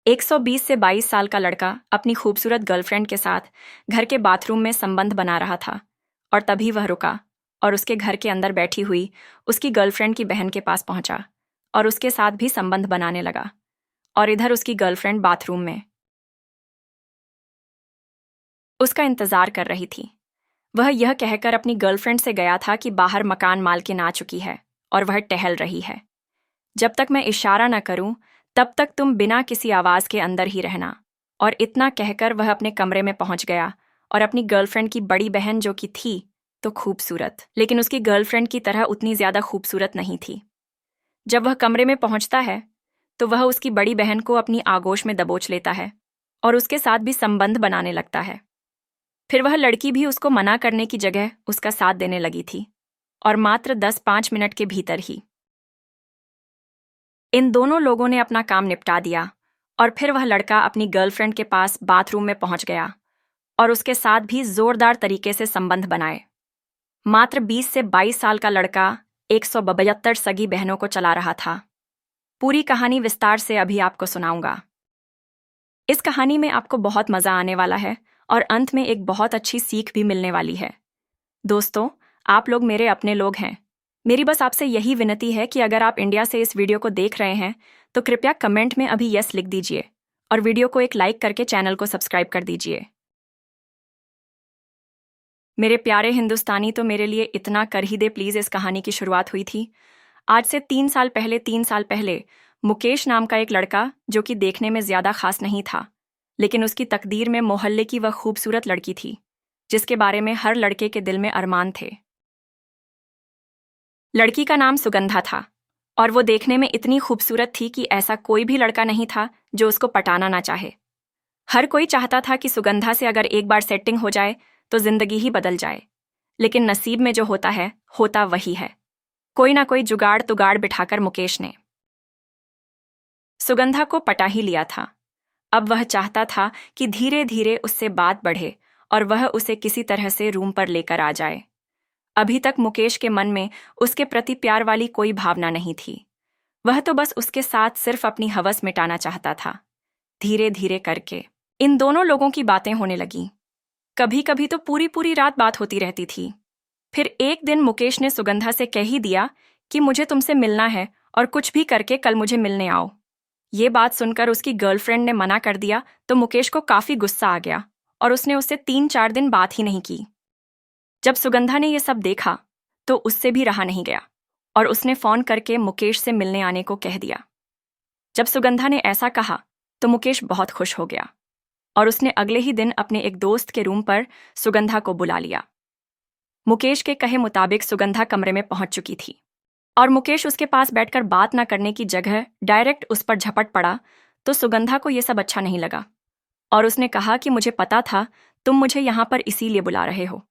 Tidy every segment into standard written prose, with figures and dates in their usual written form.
120 से 22 साल का लड़का अपनी खूबसूरत गर्लफ्रेंड के साथ घर के बाथरूम में संबंध बना रहा था और तभी वह रुका और उसके घर के अंदर बैठी हुई उसकी गर्लफ्रेंड की बहन के पास पहुंचा और उसके साथ भी संबंध बनाने लगा। और इधर उसकी गर्लफ्रेंड बाथरूम में उसका इंतजार कर रही थी। वह यह कहकर अपनी गर्लफ्रेंड से गया था कि बाहर मकान मालकिन आ चुकी है और वह टहल रही है। जब तक मैं इशारा न करूं तब तक तुम बिना किसी आवाज के अंदर ही रहना। और इतना कहकर वह अपने कमरे में पहुंच गया और अपनी गर्लफ्रेंड की बड़ी बहन, जो कि थी तो खूबसूरत लेकिन उसकी गर्लफ्रेंड की तरह उतनी ज्यादा खूबसूरत नहीं थी, जब वह कमरे में पहुंचता है तो वह उसकी बड़ी बहन को अपनी आगोश में दबोच लेता है और उसके साथ भी संबंध बनाने लगता है। फिर वह लड़की भी उसको मना करने की जगह उसका साथ देने लगी थी और मात्र 10-5 मिनट के भीतर ही इन दोनों लोगों ने अपना काम निपटा दिया और फिर वह लड़का अपनी गर्लफ्रेंड के पास बाथरूम में पहुंच गया और उसके साथ भी जोरदार तरीके से संबंध बनाए। मात्र 20 से 22 साल का लड़का 172 सगी बहनों को चला रहा था। पूरी कहानी विस्तार से अभी आपको सुनाऊंगा। इस कहानी में आपको बहुत मजा आने वाला है और अंत में एक बहुत अच्छी सीख भी मिलने वाली है। दोस्तों, आप लोग मेरे अपने लोग हैं। मेरी बस आपसे यही विनती है कि अगर आप इंडिया से इस वीडियो को देख रहे हैं तो कृपया कमेंट में अभी यस लिख दीजिए और वीडियो को एक लाइक करके चैनल को सब्सक्राइब कर दीजिए। मेरे प्यारे हिंदुस्तानी, तो मेरे लिए इतना कर ही दे प्लीज। इस कहानी की शुरुआत हुई थी आज से 3 साल पहले मुकेश नाम का एक लड़का, जो कि देखने में ज्यादा खास नहीं था, लेकिन उसकी तकदीर में मोहल्ले की वह खूबसूरत लड़की थी जिसके बारे में हर लड़के के दिल में अरमान थे। लड़की का नाम सुगंधा था और वो देखने में इतनी खूबसूरत थी कि ऐसा कोई भी लड़का नहीं था जो उसको पटाना ना चाहे। हर कोई चाहता था कि सुगंधा से अगर एक बार सेटिंग हो जाए तो जिंदगी ही बदल जाए, लेकिन नसीब में जो होता है होता वही है। कोई ना कोई जुगाड़ तुगाड़ बिठाकर मुकेश ने सुगंधा को पटा ही लिया था। अब वह चाहता था कि धीरे धीरे उससे बात बढ़े और वह उसे किसी तरह से रूम पर लेकर आ जाए। अभी तक मुकेश के मन में उसके प्रति प्यार वाली कोई भावना नहीं थी। वह तो बस उसके साथ सिर्फ अपनी हवस मिटाना चाहता था। धीरे धीरे करके इन दोनों लोगों की बातें होने लगीं। कभी कभी तो पूरी पूरी रात बात होती रहती थी। फिर एक दिन मुकेश ने सुगंधा से कह ही दिया कि मुझे तुमसे मिलना है और कुछ भी करके कल मुझे मिलने आओ। ये बात सुनकर उसकी गर्लफ्रेंड ने मना कर दिया तो मुकेश को काफी गुस्सा आ गया और उसने उससे 3-4 दिन बात ही नहीं की। जब सुगंधा ने यह सब देखा तो उससे भी रहा नहीं गया और उसने फोन करके मुकेश से मिलने आने को कह दिया। जब सुगंधा ने ऐसा कहा तो मुकेश बहुत खुश हो गया और उसने अगले ही दिन अपने एक दोस्त के रूम पर सुगंधा को बुला लिया। मुकेश के कहे मुताबिक सुगंधा कमरे में पहुंच चुकी थी और मुकेश उसके पास बैठकर बात न करने की जगह डायरेक्ट उस पर झपट पड़ा तो सुगंधा को यह सब अच्छा नहीं लगा और उसने कहा कि मुझे पता था तुम मुझे यहां पर इसीलिए बुला रहे हो।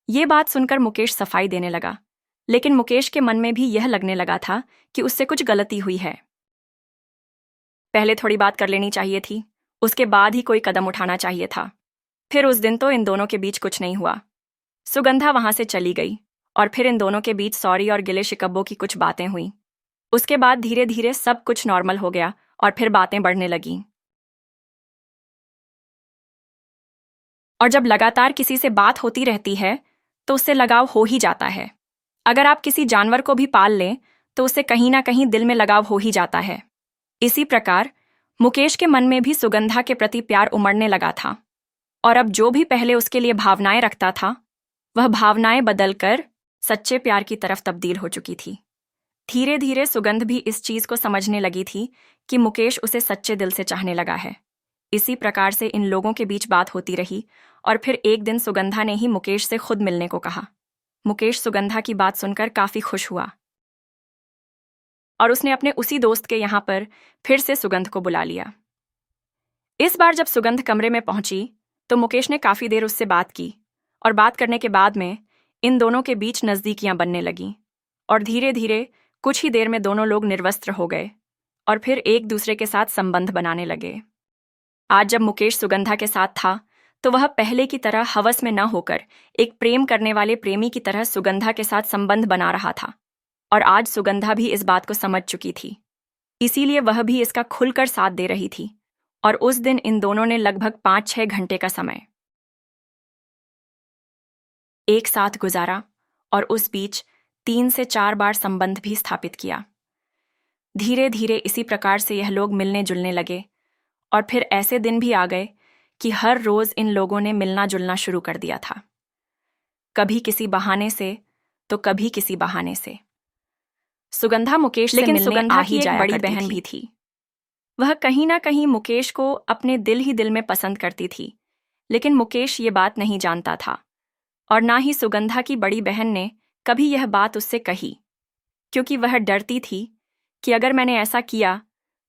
ये बात सुनकर मुकेश सफाई देने लगा, लेकिन मुकेश के मन में भी यह लगने लगा था कि उससे कुछ गलती हुई है। पहले थोड़ी बात कर लेनी चाहिए थी, उसके बाद ही कोई कदम उठाना चाहिए था। फिर उस दिन तो इन दोनों के बीच कुछ नहीं हुआ। सुगंधा वहां से चली गई और फिर इन दोनों के बीच सॉरी और गिले शिकव्वों की कुछ बातें हुई। उसके बाद धीरे धीरे सब कुछ नॉर्मल हो गया और फिर बातें बढ़ने लगीं। और जब लगातार किसी से बात होती रहती है तो उससे लगाव हो ही जाता है। अगर आप किसी जानवर को भी पाल लें तो उससे कहीं ना कहीं दिल में लगाव हो ही जाता है। इसी प्रकार मुकेश के मन में भी सुगंधा के प्रति प्यार उमड़ने लगा था और अब जो भी पहले उसके लिए भावनाएं रखता था वह भावनाएं बदलकर सच्चे प्यार की तरफ तब्दील हो चुकी थी। धीरे धीरे सुगंध भी इस चीज को समझने लगी थी कि मुकेश उसे सच्चे दिल से चाहने लगा है। इसी प्रकार से इन लोगों के बीच बात होती रही और फिर एक दिन सुगंधा ने ही मुकेश से खुद मिलने को कहा। मुकेश सुगंधा की बात सुनकर काफी खुश हुआ और उसने अपने उसी दोस्त के यहां पर फिर से सुगंध को बुला लिया। इस बार जब सुगंध कमरे में पहुंची तो मुकेश ने काफी देर उससे बात की और बात करने के बाद में इन दोनों के बीच नजदीकियां बनने लगीं और धीरे धीरे कुछ ही देर में दोनों लोग निर्वस्त्र हो गए और फिर एक दूसरे के साथ संबंध बनाने लगे। आज जब मुकेश सुगंधा के साथ था तो वह पहले की तरह हवस में न होकर एक प्रेम करने वाले प्रेमी की तरह सुगंधा के साथ संबंध बना रहा था और आज सुगंधा भी इस बात को समझ चुकी थी, इसीलिए वह भी इसका खुलकर साथ दे रही थी और उस दिन इन दोनों ने लगभग 5-6 घंटे का समय एक साथ गुजारा और उस बीच 3 से 4 बार संबंध भी स्थापित किया। धीरे धीरे इसी प्रकार से यह लोग मिलने जुलने लगे और फिर ऐसे दिन भी आ गए कि हर रोज इन लोगों ने मिलना जुलना शुरू कर दिया था, कभी किसी बहाने से तो कभी किसी बहाने से। सुगंधा मुकेश से मिलने सुगंधा आ ही की एक जाया बड़ी करती बहन थी। भी थी। वह कहीं ना कहीं मुकेश को अपने दिल ही दिल में पसंद करती थी, लेकिन मुकेश ये बात नहीं जानता था और ना ही सुगंधा की बड़ी बहन ने कभी यह बात उससे कही, क्योंकि वह डरती थी कि अगर मैंने ऐसा किया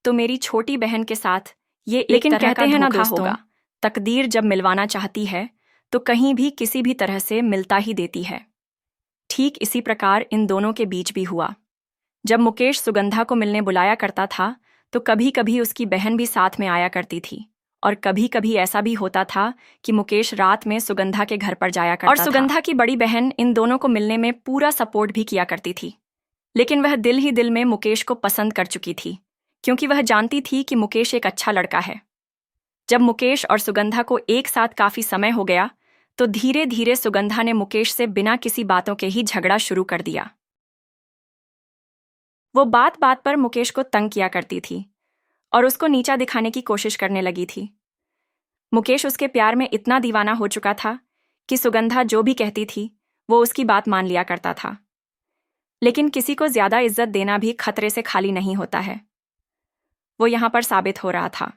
तो मेरी छोटी बहन के साथ ये एक लेकिन तरह कहते का हैं ना धोखा दोस्तों, होगा। तकदीर जब मिलवाना चाहती है तो कहीं भी किसी भी तरह से मिलता ही देती है। ठीक इसी प्रकार इन दोनों के बीच भी हुआ। जब मुकेश सुगंधा को मिलने बुलाया करता था तो कभी कभी उसकी बहन भी साथ में आया करती थी, और कभी कभी ऐसा भी होता था कि मुकेश रात में सुगंधा के घर पर जाया करता और था। सुगंधा की बड़ी बहन इन दोनों को मिलने में पूरा सपोर्ट भी किया करती थी, लेकिन वह दिल ही दिल में मुकेश को पसंद कर चुकी थी, क्योंकि वह जानती थी कि मुकेश एक अच्छा लड़का है। जब मुकेश और सुगंधा को एक साथ काफी समय हो गया तो धीरे धीरे सुगंधा ने मुकेश से बिना किसी बातों के ही झगड़ा शुरू कर दिया। वो बात बात पर मुकेश को तंग किया करती थी और उसको नीचा दिखाने की कोशिश करने लगी थी। मुकेश उसके प्यार में इतना दीवाना हो चुका था कि सुगंधा जो भी कहती थी वो उसकी बात मान लिया करता था। लेकिन किसी को ज्यादा इज्जत देना भी खतरे से खाली नहीं होता है। वो यहां पर साबित हो रहा था।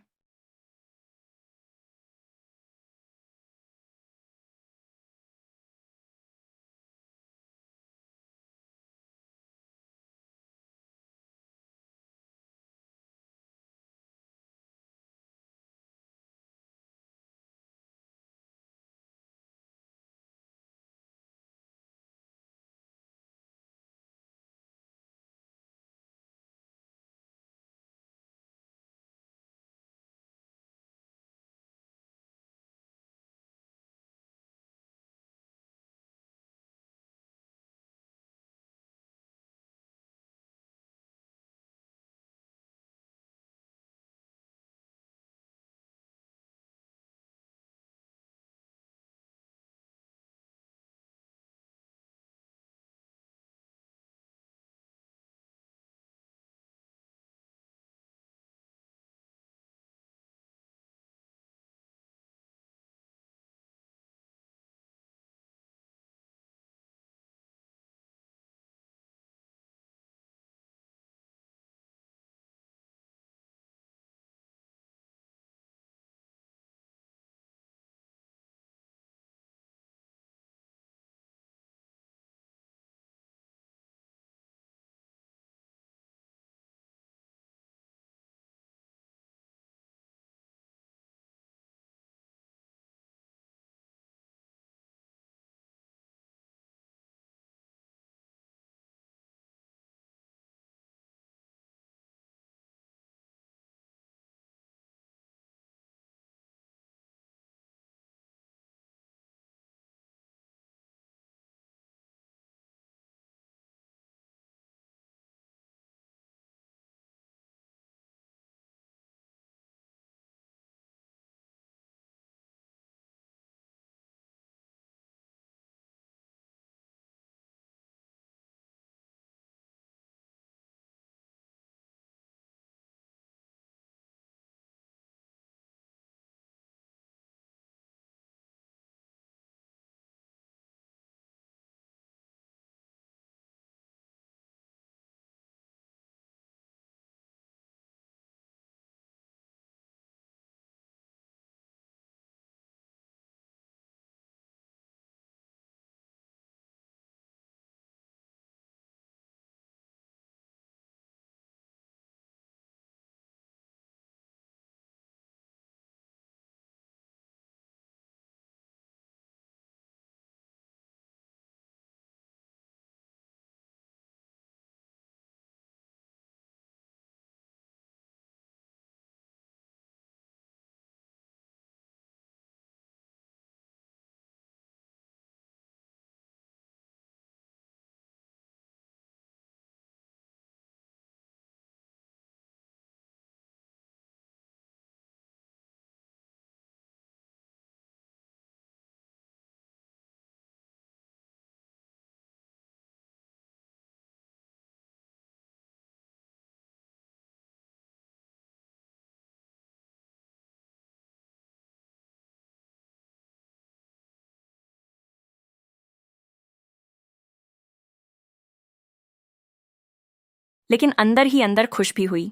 लेकिन अंदर ही अंदर खुश भी हुई।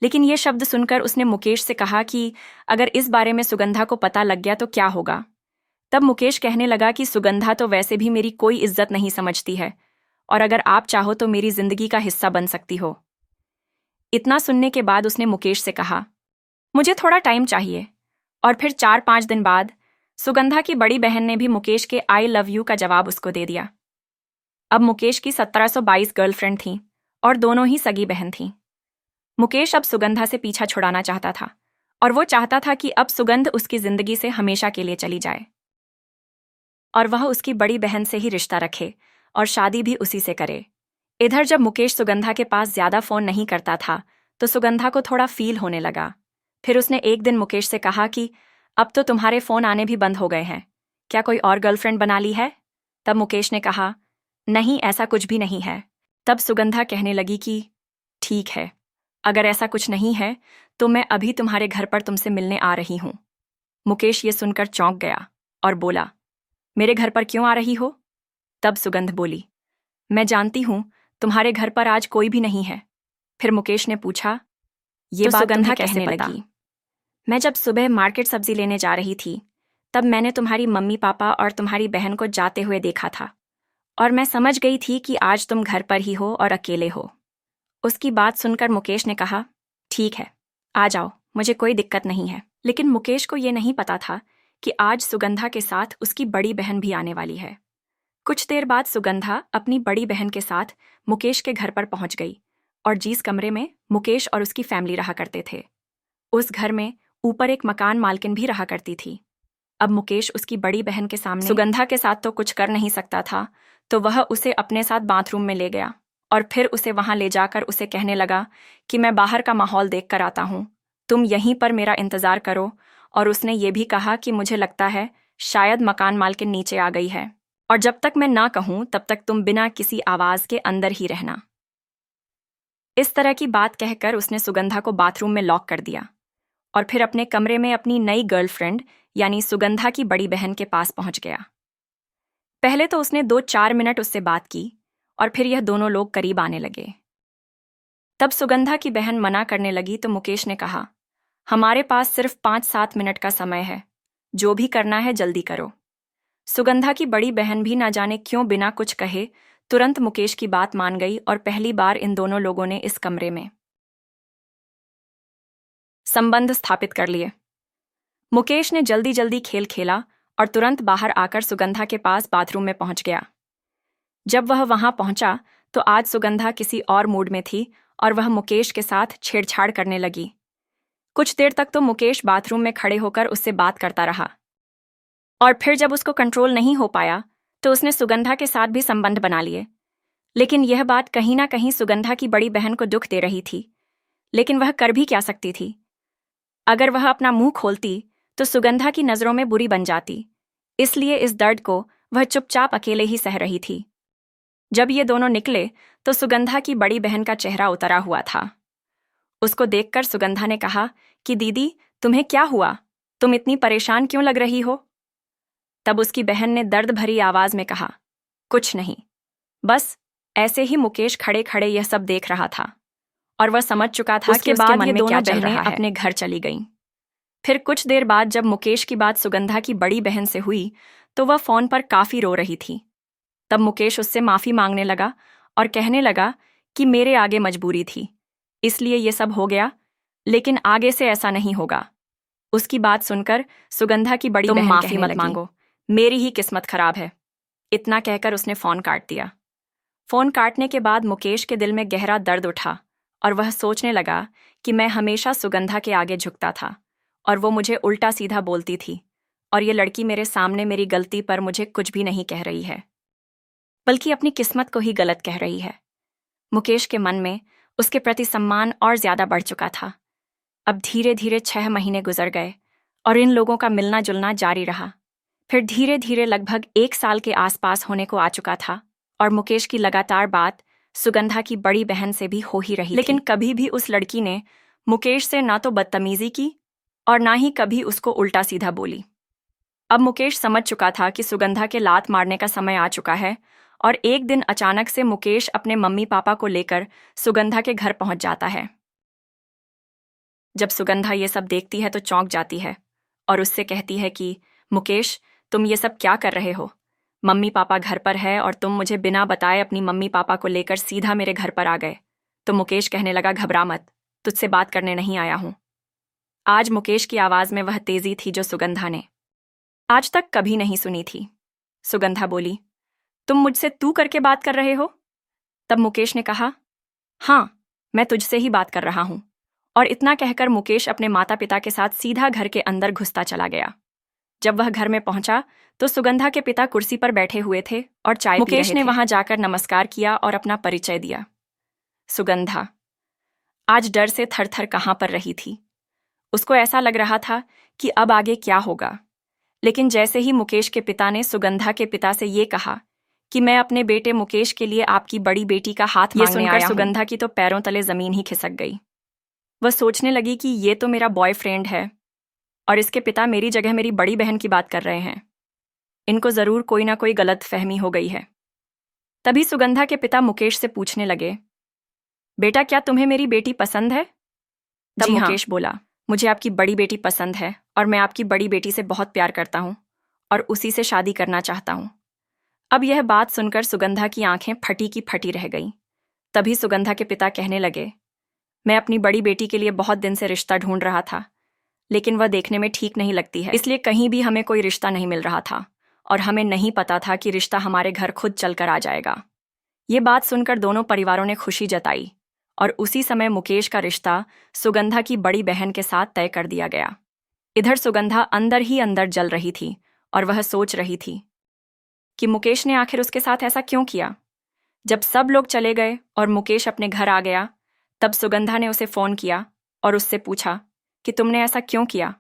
लेकिन ये शब्द सुनकर उसने मुकेश से कहा कि अगर इस बारे में सुगंधा को पता लग गया तो क्या होगा। तब मुकेश कहने लगा कि सुगंधा तो वैसे भी मेरी कोई इज्जत नहीं समझती है, और अगर आप चाहो तो मेरी जिंदगी का हिस्सा बन सकती हो। इतना सुनने के बाद उसने मुकेश से कहा, मुझे थोड़ा टाइम चाहिए। और फिर 4-5 दिन बाद सुगंधा की बड़ी बहन ने भी मुकेश के आई लव यू का जवाब उसको दे दिया। अब मुकेश की 1722 गर्लफ्रेंड थीं और दोनों ही सगी बहन थीं। मुकेश अब सुगंधा से पीछा छुड़ाना चाहता था, और वो चाहता था कि अब सुगंध उसकी जिंदगी से हमेशा के लिए चली जाए और वह उसकी बड़ी बहन से ही रिश्ता रखे और शादी भी उसी से करे। इधर जब मुकेश सुगंधा के पास ज्यादा फोन नहीं करता था तो सुगंधा को थोड़ा फील होने लगा। फिर उसने एक दिन मुकेश से कहा कि अब तो तुम्हारे फोन आने भी बंद हो गए हैं, क्या कोई और गर्लफ्रेंड बना ली है? तब मुकेश ने कहा, नहीं, ऐसा कुछ भी नहीं है। तब सुगंधा कहने लगी कि ठीक है, अगर ऐसा कुछ नहीं है तो मैं अभी तुम्हारे घर पर तुमसे मिलने आ रही हूं। मुकेश ये सुनकर चौंक गया और बोला, मेरे घर पर क्यों आ रही हो? तब सुगंध बोली, मैं जानती हूं तुम्हारे घर पर आज कोई भी नहीं है। फिर मुकेश ने पूछा, ये तो बात सुगंधा तुम्हें कैसे कहने पता? लगी? मैं जब सुबह मार्केट सब्जी लेने जा रही थी तब मैंने तुम्हारी मम्मी पापा और तुम्हारी बहन को जाते हुए देखा था, और मैं समझ गई थी कि आज तुम घर पर ही हो और अकेले हो। उसकी बात सुनकर मुकेश ने कहा, ठीक है, आ जाओ, मुझे कोई दिक्कत नहीं है। लेकिन मुकेश को ये नहीं पता था कि आज सुगंधा के साथ उसकी बड़ी बहन भी आने वाली है। कुछ देर बाद सुगंधा अपनी बड़ी बहन के साथ मुकेश के घर पर पहुंच गई, और जिस कमरे में मुकेश और उसकी फैमिली रहा करते थे, उस घर में ऊपर एक मकान मालकिन भी रहा करती थी। अब मुकेश उसकी बड़ी बहन के सामने सुगंधा के साथ तो कुछ कर नहीं सकता था, तो वह उसे अपने साथ बाथरूम में ले गया और फिर उसे वहां ले जाकर उसे कहने लगा कि मैं बाहर का माहौल देख कर आता हूं, तुम यहीं पर मेरा इंतजार करो। और उसने ये भी कहा कि मुझे लगता है शायद मकान मालकिन नीचे आ गई है, और जब तक मैं ना कहूं तब तक तुम बिना किसी आवाज के अंदर ही रहना। इस तरह की बात कहकर उसने सुगंधा को बाथरूम में लॉक कर दिया और फिर अपने कमरे में अपनी नई गर्लफ्रेंड यानी सुगंधा की बड़ी बहन के पास पहुंच गया। पहले तो उसने 2-4 मिनट उससे बात की और फिर यह दोनों लोग करीब आने लगे। तब सुगंधा की बहन मना करने लगी तो मुकेश ने कहा, हमारे पास सिर्फ 5-7 मिनट का समय है, जो भी करना है जल्दी करो। सुगंधा की बड़ी बहन भी ना जाने क्यों बिना कुछ कहे तुरंत मुकेश की बात मान गई और पहली बार इन दोनों लोगों ने इस कमरे में संबंध स्थापित कर लिए। मुकेश ने जल्दी जल्दी खेल खेला और तुरंत बाहर आकर सुगंधा के पास बाथरूम में पहुंच गया। जब वह वहां पहुंचा तो आज सुगंधा किसी और मूड में थी और वह मुकेश के साथ छेड़छाड़ करने लगी। कुछ देर तक तो मुकेश बाथरूम में खड़े होकर उससे बात करता रहा, और फिर जब उसको कंट्रोल नहीं हो पाया तो उसने सुगंधा के साथ भी संबंध बना लिए। लेकिन यह बात कहीं ना कहीं सुगंधा की बड़ी बहन को दुख दे रही थी, लेकिन वह कर भी क्या सकती थी। अगर वह अपना मुंह खोलती तो सुगंधा की नजरों में बुरी बन जाती, इसलिए इस दर्द को वह चुपचाप अकेले ही सह रही थी। जब ये दोनों निकले तो सुगंधा की बड़ी बहन का चेहरा उतरा हुआ था। उसको देखकर सुगंधा ने कहा कि दीदी, तुम्हें क्या हुआ? तुम इतनी परेशान क्यों लग रही हो? तब उसकी बहन ने दर्द भरी आवाज में कहा, कुछ नहीं, बस ऐसे ही। मुकेश खड़े खड़े यह सब देख रहा था और वह समझ चुका था कि उसके मन में क्या चल रहा है। अपने घर चली गईं। फिर कुछ देर बाद जब मुकेश की बात सुगंधा की बड़ी बहन से हुई तो वह फोन पर काफी रो रही थी। तब मुकेश उससे माफी मांगने लगा और कहने लगा कि मेरे आगे मजबूरी थी, इसलिए ये सब हो गया, लेकिन आगे से ऐसा नहीं होगा। उसकी बात सुनकर सुगंधा की बड़ी बहन माफी मत मांगो, मेरी ही किस्मत खराब है। इतना कहकर उसने फोन काट दिया। फोन काटने के बाद मुकेश के दिल में गहरा दर्द उठा और वह सोचने लगा कि मैं हमेशा सुगंधा के आगे झुकता था और वो मुझे उल्टा सीधा बोलती थी, और ये लड़की मेरे सामने मेरी गलती पर मुझे कुछ भी नहीं कह रही है, बल्कि अपनी किस्मत को ही गलत कह रही है। मुकेश के मन में उसके प्रति सम्मान और ज्यादा बढ़ चुका था। अब धीरे धीरे 6 महीने गुजर गए और इन लोगों का मिलना जुलना जारी रहा। फिर धीरे धीरे लगभग 1 साल के आसपास होने को आ चुका था और मुकेश की लगातार बात सुगंधा की बड़ी बहन से भी हो ही रही लेकिन कभी भी उस लड़की ने मुकेश से ना तो बदतमीजी की और ना ही कभी उसको उल्टा सीधा बोली। अब मुकेश समझ चुका था कि सुगंधा के लात मारने का समय आ चुका है और एक दिन अचानक से मुकेश अपने मम्मी पापा को लेकर सुगंधा के घर पहुंच जाता है। जब सुगंधा ये सब देखती है तो चौंक जाती है और उससे कहती है कि मुकेश, तुम ये सब क्या कर रहे हो? मम्मी पापा घर पर है और तुम मुझे बिना बताए अपनी मम्मी पापा को लेकर सीधा मेरे घर पर आ गए। तो मुकेश कहने लगा, घबरा मत, तुझसे बात करने नहीं आया हूं। आज मुकेश की आवाज में वह तेजी थी जो सुगंधा ने आज तक कभी नहीं सुनी थी। सुगंधा बोली, तुम मुझसे तू करके बात कर रहे हो? तब मुकेश ने कहा, हाँ, मैं तुझसे ही बात कर रहा हूं। और इतना कहकर मुकेश अपने माता पिता के साथ सीधा घर के अंदर घुसता चला गया। जब वह घर में पहुंचा तो सुगंधा के पिता कुर्सी पर बैठे हुए थे और चाय पी रहे थे। मुकेश ने वहां जाकर नमस्कार किया और अपना परिचय दिया। सुगंधा आज डर से थर-थर कहां पर रही थी। उसको ऐसा लग रहा था कि अब आगे क्या होगा। लेकिन जैसे ही मुकेश के पिता ने सुगंधा के पिता से ये कहा कि मैं अपने बेटे मुकेश के लिए आपकी बड़ी बेटी का हाथ मांगने आया हूं, सुगंधा की तो पैरों तले जमीन ही खिसक गई। वह सोचने लगी कि ये तो मेरा बॉयफ्रेंड है और इसके पिता मेरी जगह मेरी बड़ी बहन की बात कर रहे हैं। इनको जरूर कोई ना कोई गलत फहमी हो गई है। तभी सुगंधा के पिता मुकेश से पूछने लगे, बेटा, क्या तुम्हें मेरी बेटी पसंद है? तब मुकेश बोला, मुझे आपकी बड़ी बेटी पसंद है और मैं आपकी बड़ी बेटी से बहुत प्यार करता हूं और उसी से शादी करना चाहता हूं। अब यह बात सुनकर सुगंधा की आंखें फटी की फटी रह गईं। तभी सुगंधा के पिता कहने लगे, मैं अपनी बड़ी बेटी के लिए बहुत दिन से रिश्ता ढूंढ रहा था, लेकिन वह देखने में ठीक नहीं लगती है, इसलिए कहीं भी हमें कोई रिश्ता नहीं मिल रहा था और हमें नहीं पता था कि रिश्ता हमारे घर खुद चलकर आ जाएगा। ये बात सुनकर दोनों परिवारों ने खुशी जताई और उसी समय मुकेश का रिश्ता सुगंधा की बड़ी बहन के साथ तय कर दिया गया। इधर सुगंधा अंदर ही अंदर जल रही थी और वह सोच रही थी कि मुकेश ने आखिर उसके साथ ऐसा क्यों किया। जब सब लोग चले गए और मुकेश अपने घर आ गया, तब सुगंधा ने उसे फोन किया और उससे पूछा कि तुमने ऐसा क्यों किया।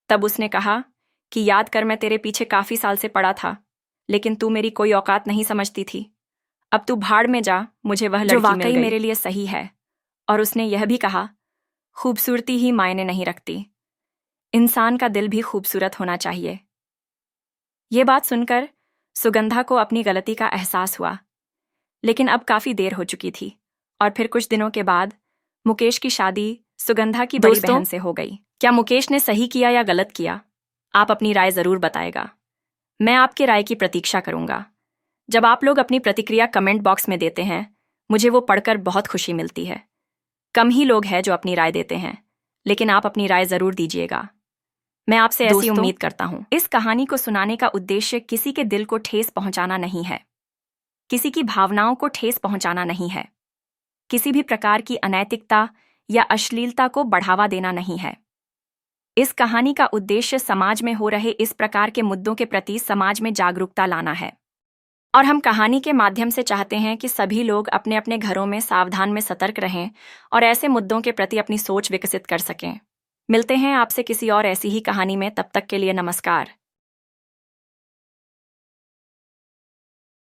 तब उसने कहा कि याद कर, मैं तेरे पीछे काफी साल से पड़ा था, लेकिन तू मेरी कोई औकात नहीं समझती थी। अब तू भाड़ में जा, मुझे वह लड़की मिल गई जो वाकई मेरे लिए सही है। और उसने यह भी कहा, खूबसूरती ही मायने नहीं रखती, इंसान का दिल भी खूबसूरत होना चाहिए। ये बात सुनकर सुगंधा को अपनी गलती का एहसास हुआ, लेकिन अब काफी देर हो चुकी थी और फिर कुछ दिनों के बाद मुकेश की शादी सुगंधा की बड़ी बहन से हो गई। क्या मुकेश ने सही किया या गलत किया? आप अपनी राय जरूर बताएगा। मैं आपके राय की प्रतीक्षा करूंगा। जब आप लोग अपनी प्रतिक्रिया कमेंट बॉक्स में देते हैं, मुझे वो पढ़कर बहुत खुशी मिलती है। कम ही लोग हैं जो अपनी राय देते हैं, लेकिन आप अपनी राय जरूर दीजिएगा। मैं आपसे ऐसी उम्मीद करता हूं। इस कहानी को सुनाने का उद्देश्य किसी के दिल को ठेस पहुंचाना नहीं है, किसी की भावनाओं को ठेस पहुंचाना नहीं है, किसी भी प्रकार की अनैतिकता या अश्लीलता को बढ़ावा देना नहीं है। इस कहानी का उद्देश्य समाज में हो रहे इस प्रकार के मुद्दों के प्रति समाज में जागरूकता लाना है और हम कहानी के माध्यम से चाहते हैं कि सभी लोग अपने अपने घरों में सावधान में सतर्क रहें और ऐसे मुद्दों के प्रति अपनी सोच विकसित कर सकें। मिलते हैं आपसे किसी और ऐसी ही कहानी में, तब तक के लिए नमस्कार।